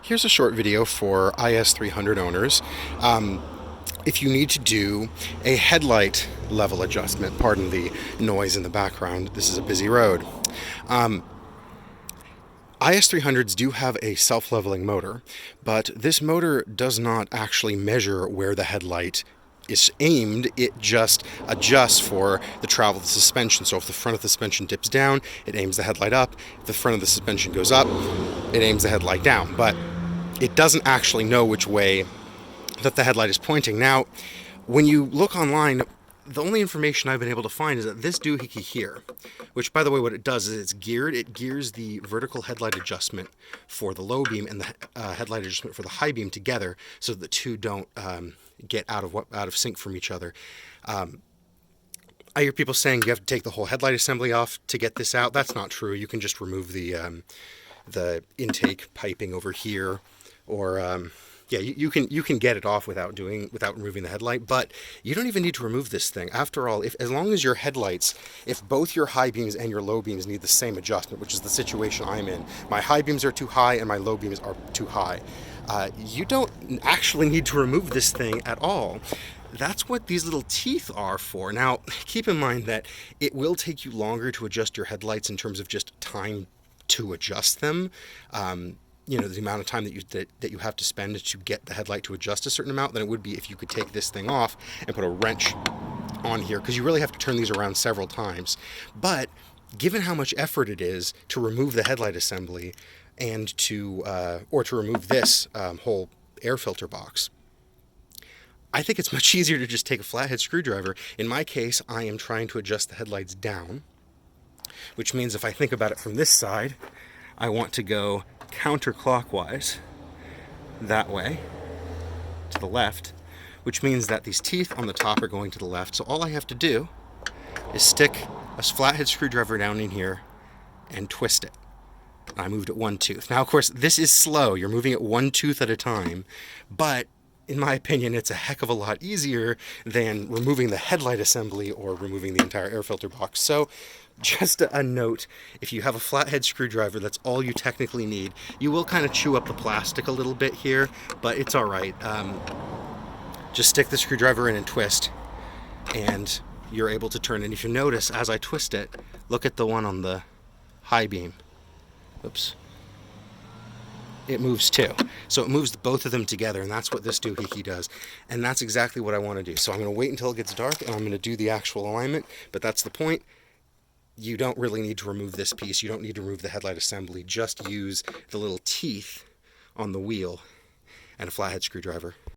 Here's a short video for IS300 owners. If you need to do a headlight level adjustment, pardon the noise in the background, this is a busy road. IS300s do have a self-leveling motor, but this motor does not actually measure where the headlight is aimed. It just adjusts for the travel of the suspension. So if the front of the suspension dips down, it aims the headlight up. If the front of the suspension goes up, it aims the headlight down. But it doesn't actually know which way that the headlight is pointing. Now, when you look online, the only information I've been able to find is that this doohickey here, which, by the way, what it does is it's geared. It gears the vertical headlight adjustment for the low beam and the headlight adjustment for the high beam together, so that the two don't get out of sync from each other. I hear people saying you have to take the whole headlight assembly off to get this out. That's not true. You can just remove the intake piping over here, or yeah, you can get it off without removing the headlight, but you don't even need to remove this thing. After all, as long as your headlights, if both your high beams and your low beams need the same adjustment, which is the situation I'm in, my high beams are too high and my low beams are too high, you don't actually need to remove this thing at all. That's what these little teeth are for. Now, keep in mind that it will take you longer to adjust your headlights in terms of just time to adjust them. You know, the amount of time that you have to spend to get the headlight to adjust a certain amount than it would be if you could take this thing off and put a wrench on here, because you really have to turn these around several times. But given how much effort it is to remove the headlight assembly and to remove this whole air filter box, I think it's much easier to just take a flathead screwdriver. In my case, I am trying to adjust the headlights down, which means if I think about it from this side, I want to go counterclockwise that way to the left, which means that these teeth on the top are going to the left. So all I have to do is stick a flathead screwdriver down in here and twist it. I moved it one tooth. Now, of course, this is slow. You're moving it one tooth at a time, but in my opinion, it's a heck of a lot easier than removing the headlight assembly or removing the entire air filter box. So just a note, if you have a flathead screwdriver, that's all you technically need. You will kind of chew up the plastic a little bit here, but it's all right. Just stick the screwdriver in and twist, and you're able to turn. And if you notice, as I twist it, look at the one on the high beam. Oops. It moves too. So it moves both of them together, and that's what this doohickey does. And that's exactly what I want to do. So I'm going to wait until it gets dark, and I'm going to do the actual alignment, but that's the point. You don't really need to remove this piece. You don't need to remove the headlight assembly. Just use the little teeth on the wheel and a flathead screwdriver.